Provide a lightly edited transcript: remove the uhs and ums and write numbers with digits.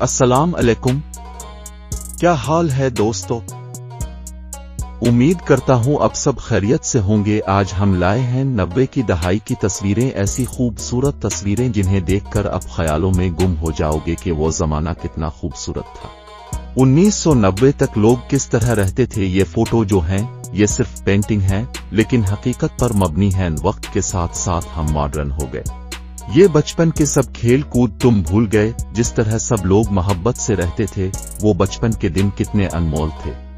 अस्सलाम अलैकुम। क्या हाल है दोस्तों? उम्मीद करता हूं अब सब खैरियत से होंगे। आज हम लाए हैं 90 की दहाई की तस्वीरें, ऐसी खूबसूरत तस्वीरें जिन्हें देखकर अब ख्यालों में गुम हो जाओगे कि वो जमाना कितना खूबसूरत था। 1990 तक लोग किस तरह रहते थे। ये फोटो जो हैं ये सिर्फ पेंटिंग है, लेकिन हकीकत पर मबनी है। वक्त के साथ साथ हम मॉडर्न हो गए। ये बचपन के सब खेल कूद तुम भूल गए। जिस तरह सब लोग मोहब्बत से रहते थे, वो बचपन के दिन कितने अनमोल थे।